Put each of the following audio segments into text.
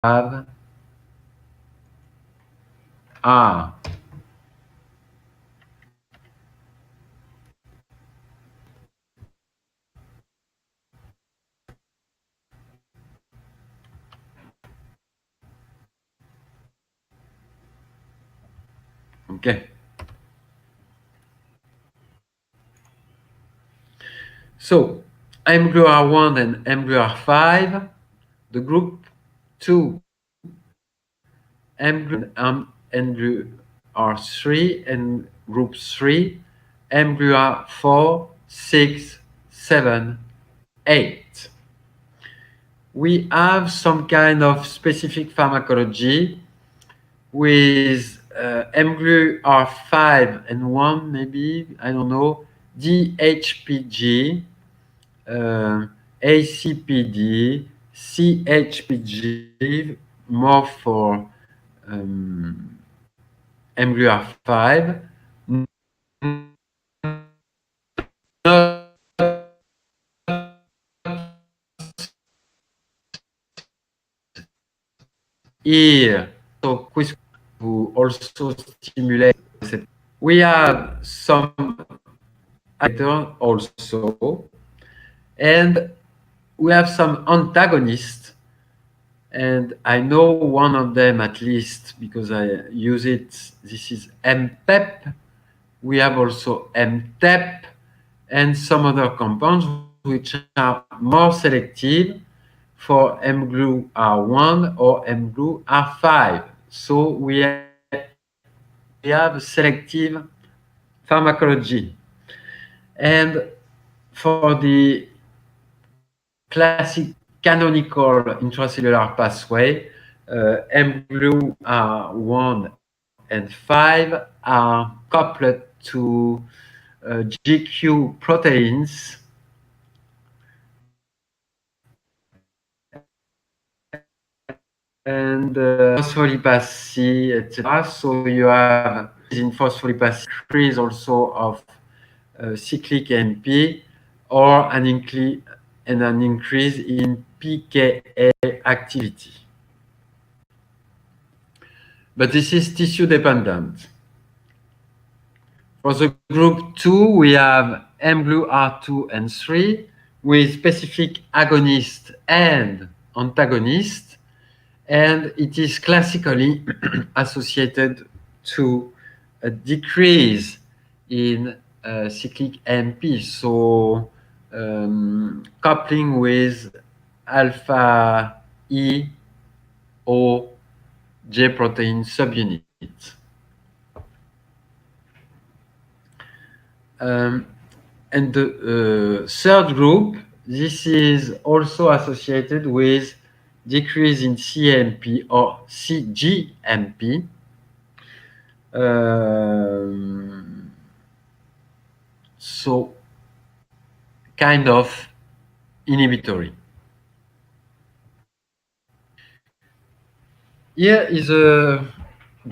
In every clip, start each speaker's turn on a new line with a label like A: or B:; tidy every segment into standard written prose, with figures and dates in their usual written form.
A: ah, okay. So mGluR1 and mGluR5, the group 2 mGluR3 and group 3 mGluR4, 6, 7, 8. We have some kind of specific pharmacology with mGluR5 and 1, maybe, I don't know, DHPG, ACPD, CHPG, more for mGluR5, not here. So, who also stimulate. We have some also, and we have some antagonists, and I know one of them at least because I use it. This is MPEP. We have also MTEP and some other compounds which are more selective for mGluR1 or mGluR5. So we have selective pharmacology. And for the classic canonical intracellular pathway, mGluR1 and 5 are coupled to GQ proteins and phospholipase C, etc. So you have in phospholipase increase also of cyclic AMP or an increase in pKa activity. But this is tissue dependent. For the group 2, we have mGluR2 and 3 with specific agonist and antagonist, and it is classically associated to a decrease in cyclic AMP, so coupling with alpha E or J protein subunit. And the third group, this is also associated with decrease in CAMP or CGMP. So kind of inhibitory. Here is a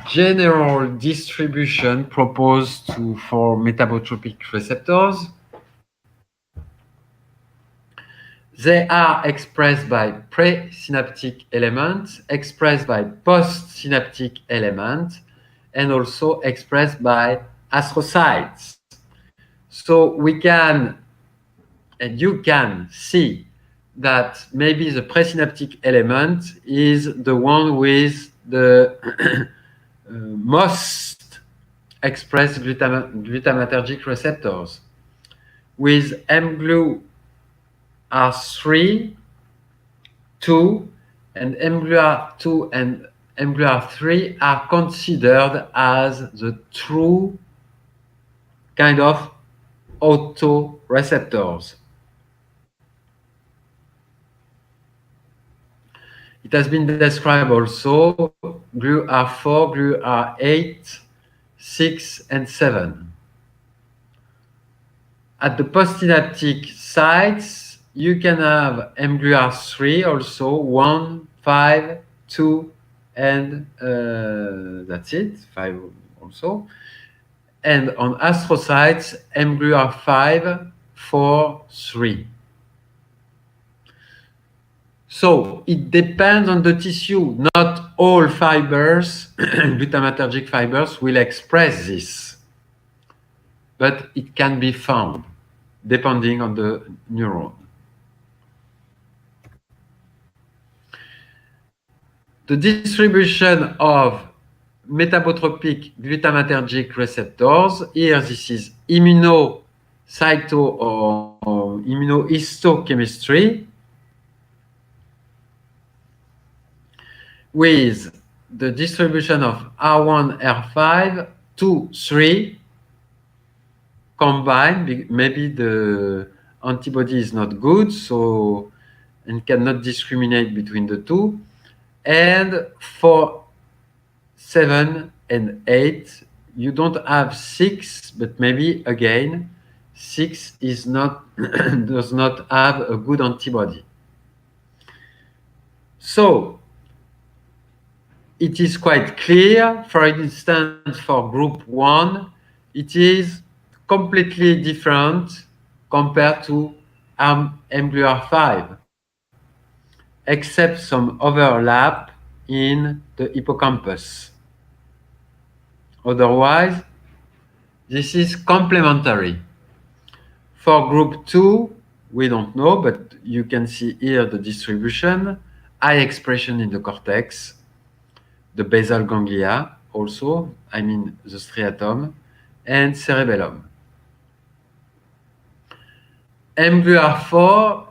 A: general distribution proposed for metabotropic receptors. They are expressed by presynaptic elements, expressed by postsynaptic elements, and also expressed by astrocytes. So we can, and you can see that maybe the presynaptic element is the one with the most expressed glutamatergic receptors. With mGluR3, 2, and mGluR2 and mGluR3 are considered as the true kind of autoreceptors. It has been described also GluR4, GluR8, 6, and 7. At the postsynaptic sites, you can have mGluR3 also, 1, 5, 2, and that's it, 5 also. And on astrocytes, mGluR5, 4, 3. So it depends on the tissue. Not all fibers, glutamatergic fibers, will express this, but it can be found depending on the neuron. The distribution of metabotropic glutamatergic receptors, here this is immunocyto or immunohistochemistry, with the distribution of R1, R5, 2, 3 combined. Maybe the antibody is not good, so and cannot discriminate between the two. And for 7 and 8, you don't have 6, but maybe again 6 is not does not have a good antibody. So it is quite clear. For instance, for group 1, it is completely different compared to mGluR5, except some overlap in the hippocampus. Otherwise, this is complementary. For group 2, we don't know, but you can see here the distribution, high expression in the cortex, the basal ganglia also, I mean the striatum, and cerebellum. mGluR4,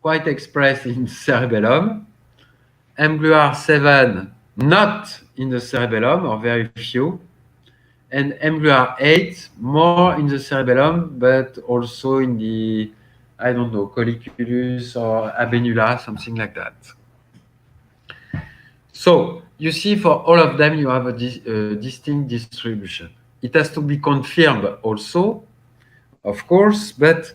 A: quite expressed in cerebellum. mGluR7, not in the cerebellum, or very few. And mGluR8, more in the cerebellum, but also in the, I don't know, colliculus or habenula, something like that. So you see, for all of them, you have a distinct distribution. It has to be confirmed also, of course, but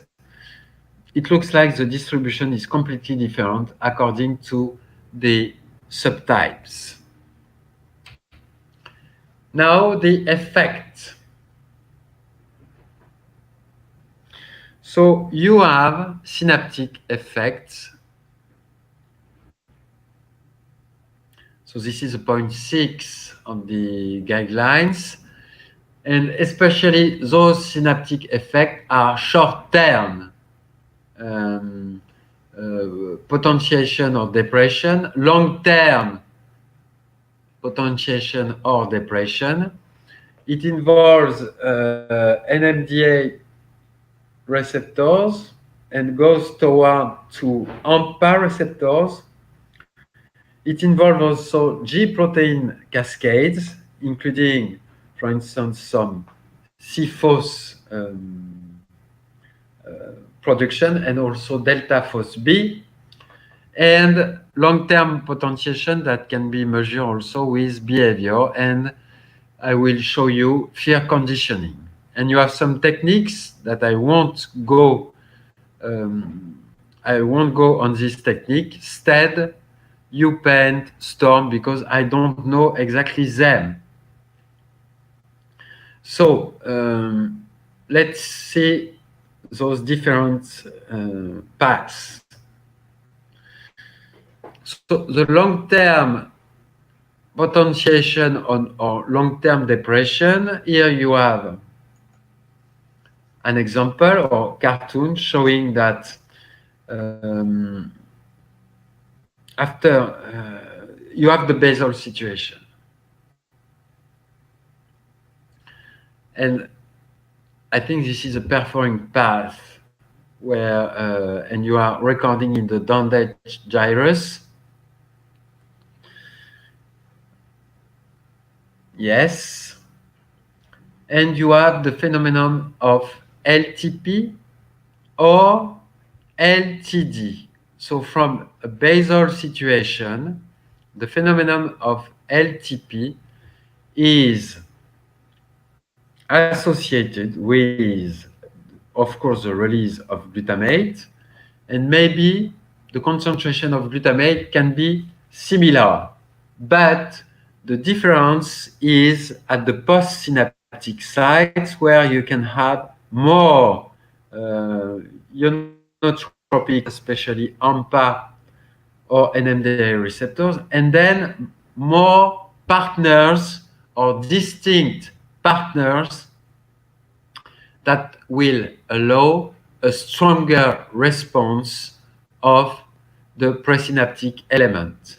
A: it looks like the distribution is completely different according to the subtypes. Now the effect. So you have synaptic effects. So this is a point 6 on the guidelines. And especially those synaptic effects are short-term potentiation or depression, long-term potentiation or depression. It involves NMDA receptors and goes toward to AMPA receptors. It involves also G protein cascades, including, for instance, some C-phos production and also delta phos B, and long-term potentiation that can be measured also with behavior. And I will show you fear conditioning. And you have some techniques that I won't go on this technique. STED, UPenn, STORM, because I don't know exactly them. So let's see those different paths. So the long-term potentiation or long-term depression, here you have an example or cartoon showing that after you have the basal situation. And I think this is a perforing path where, and you are recording in the Dandage gyrus. Yes. And you have the phenomenon of LTP or LTD. So from a basal situation, the phenomenon of LTP is associated with, of course, the release of glutamate, and maybe the concentration of glutamate can be similar, but the difference is at the postsynaptic sites where you can have more ionotropic inotropic, especially AMPA or NMDA receptors, and then more partners or distinct partners that will allow a stronger response of the presynaptic element.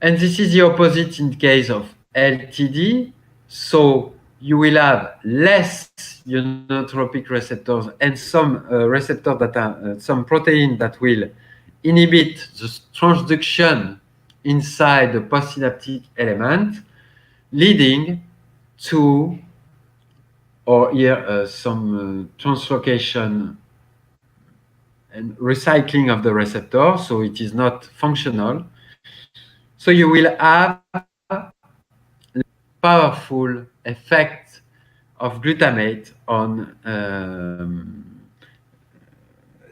A: And this is the opposite in case of LTD. So you will have less ionotropic receptors and some receptors that are some protein that will inhibit the transduction inside the postsynaptic element, leading to, or here some translocation and recycling of the receptor, so it is not functional. So you will have powerful effect of glutamate on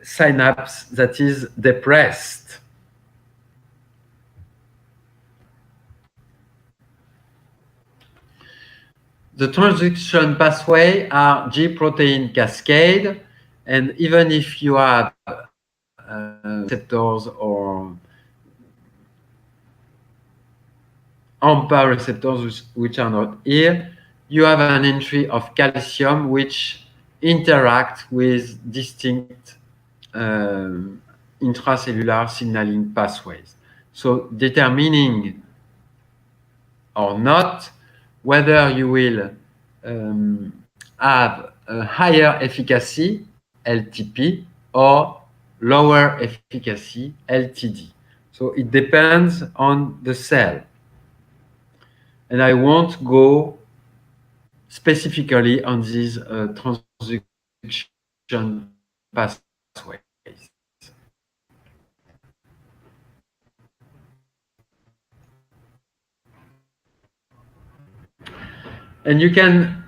A: synapse that is depressed. The transduction pathway are G protein cascade, and even if you have receptors or AMPA receptors which are not here, you have an entry of calcium which interact with distinct intracellular signaling pathways. So determining or not whether you will have a higher efficacy, LTP, or lower efficacy, LTD. So it depends on the cell. And I won't go specifically on these transduction pathways. And you can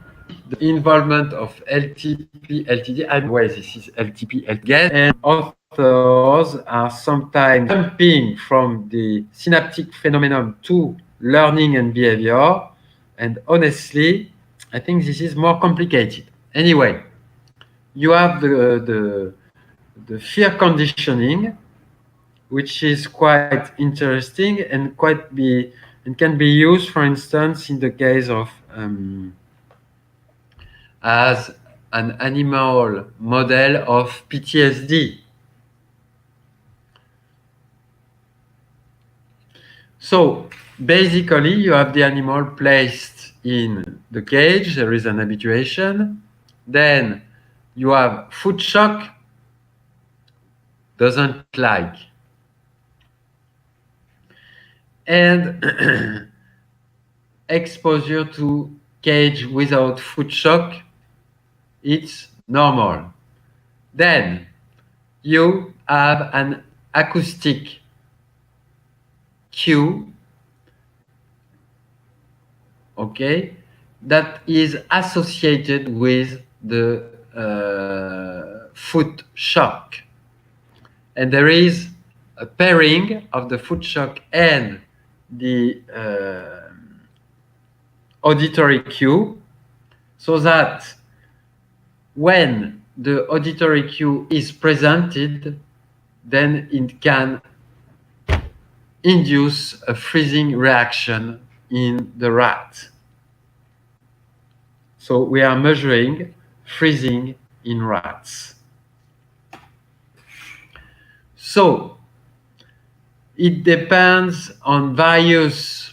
A: the involvement of LTP, LTD. I'm aware this is LTP, LTD, and authors are sometimes jumping from the synaptic phenomenon to learning and behavior. And honestly, I think this is more complicated. Anyway, you have the fear conditioning, which is quite interesting and can be used, for instance, in the case of as an animal model of PTSD. So basically, you have the animal placed in the cage, there is an habituation, then you have food shock, doesn't like. And exposure to cage without food shock, it's normal. Then you have an acoustic cue, okay, that is associated with the food shock. And there is a pairing of the food shock and the auditory cue, so that when the auditory cue is presented, then it can induce a freezing reaction in the rat. So we are measuring freezing in rats. So it depends on various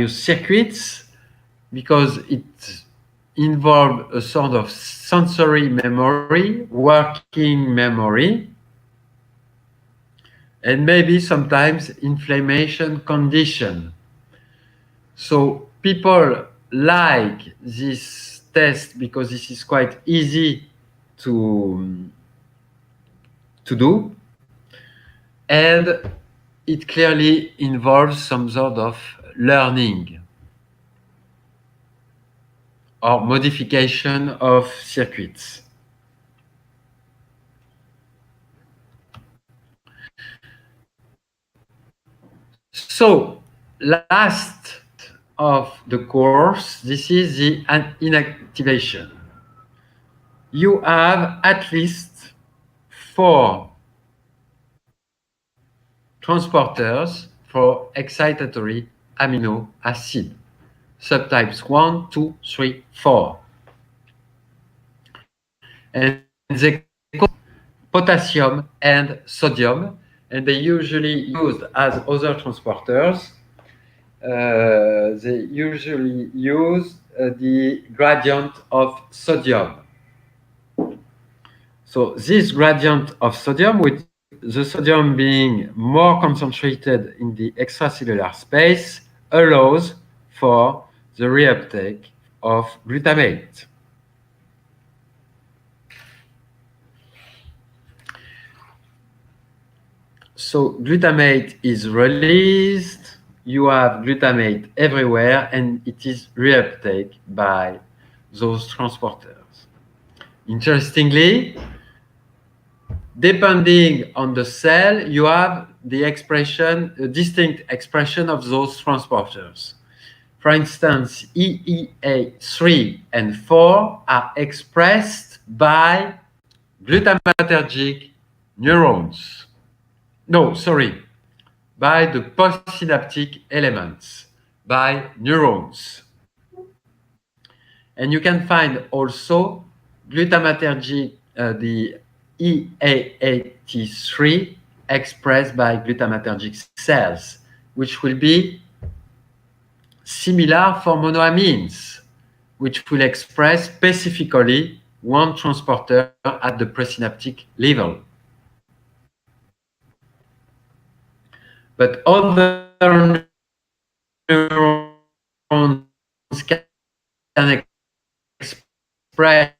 A: circuits, because it involves a sort of sensory memory, working memory, and maybe sometimes inflammation condition. So people like this test because this is quite easy to do, and it clearly involves some sort of learning or modification of circuits. So last of the course, this is the inactivation. You have at least 4 transporters for excitatory amino acid, subtypes 1, 2, 3, 4. And they potassium and sodium, and they usually used as other transporters. They usually use the gradient of sodium. So this gradient of sodium, with the sodium being more concentrated in the extracellular space, allows for the reuptake of glutamate. So glutamate is released, you have glutamate everywhere, and it is reuptake by those transporters. Interestingly, depending on the cell, you have the expression, a distinct expression of those transporters. For instance, EEA3 and 4 are expressed by glutamatergic neurons. No, sorry, by the postsynaptic elements, by neurons. And you can find also glutamatergic, the EAAT3 expressed by glutamatergic cells, which will be similar for monoamines, which will express specifically one transporter at the presynaptic level. But other neurons can express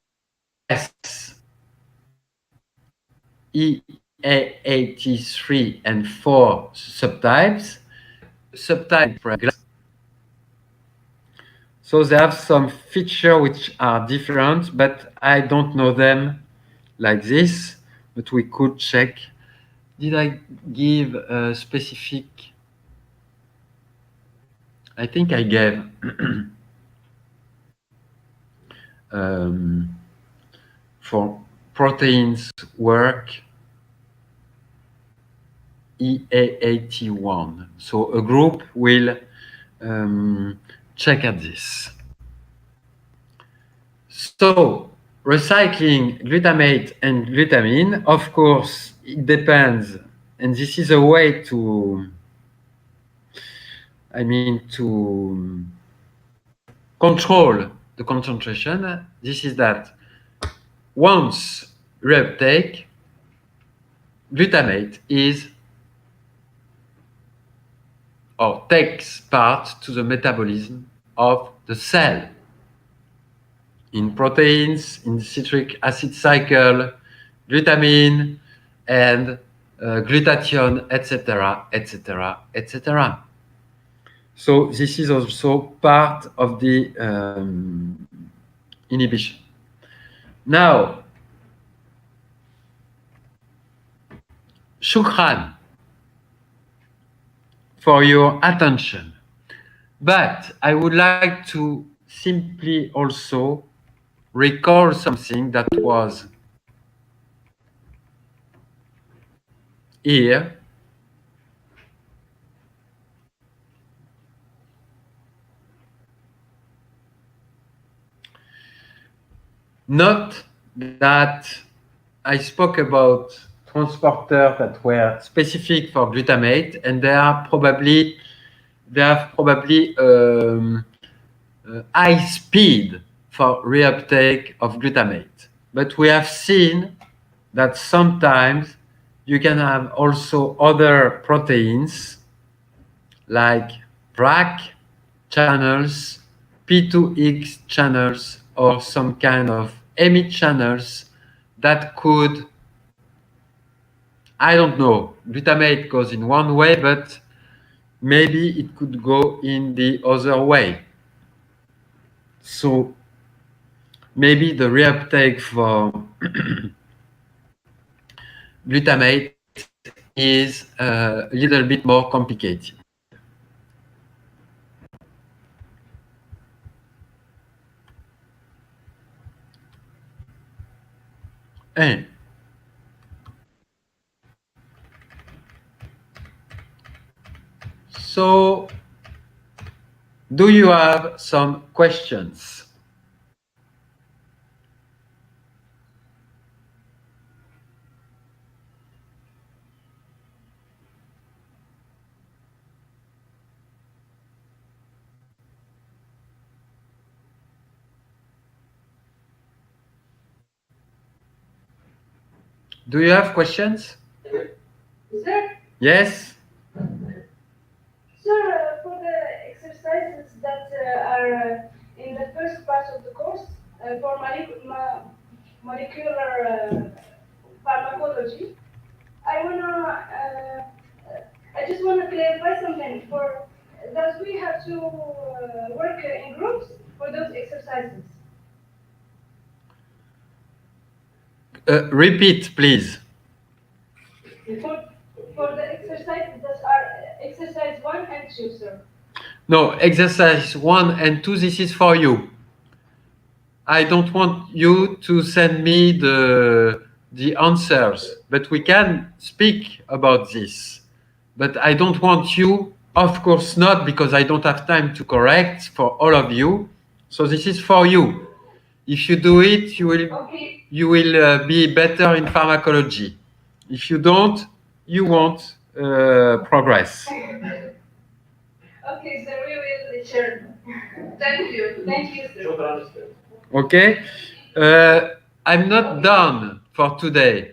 A: EAAT3 and 4 subtypes. So they have some features which are different, but I don't know them like this, but we could check. Did I give a specific? I think I gave for proteins work EAAT1. So a group will check at this. So recycling glutamate and glutamine, of course, it depends, and this is a way to, to control the concentration. This is that once reuptake, glutamate is or takes part to the metabolism of the cell. In proteins, in the citric acid cycle, glutamine and glutathione, etc., etc., etc. So this is also part of the inhibition. Now, shukran for your attention. But I would like to simply also recall something that was here. Not that I spoke about transporters that were specific for glutamate, and they have probably high speed for reuptake of glutamate. But we have seen that sometimes you can have also other proteins like Bragg channels, P2X channels, or some kind of EMIT channels that could, I don't know, glutamate goes in one way, but maybe it could go in the other way. So maybe the reuptake for glutamate is a little bit more complicated. 1. So, do you have some questions? Do you have questions?
B: Sir,
A: Yes?
B: sir, for the exercises that are in the first part of the course for molecular pharmacology, I just wanna clarify something. Does we have to work in groups for those exercises?
A: Repeat, please.
B: For the exercises that are exercise 1 and 2, sir.
A: No, exercise 1 and 2, this is for you. I don't want you to send me the answers, but we can speak about this. But I don't want you, of course not, because I don't have time to correct for all of you. So this is for you. If you do it,
B: Okay.
A: you will be better in pharmacology. If you don't, you won't progress.
B: Okay, sir, we will share. Thank you. Thank you, sir.
A: Okay? I'm not done for today.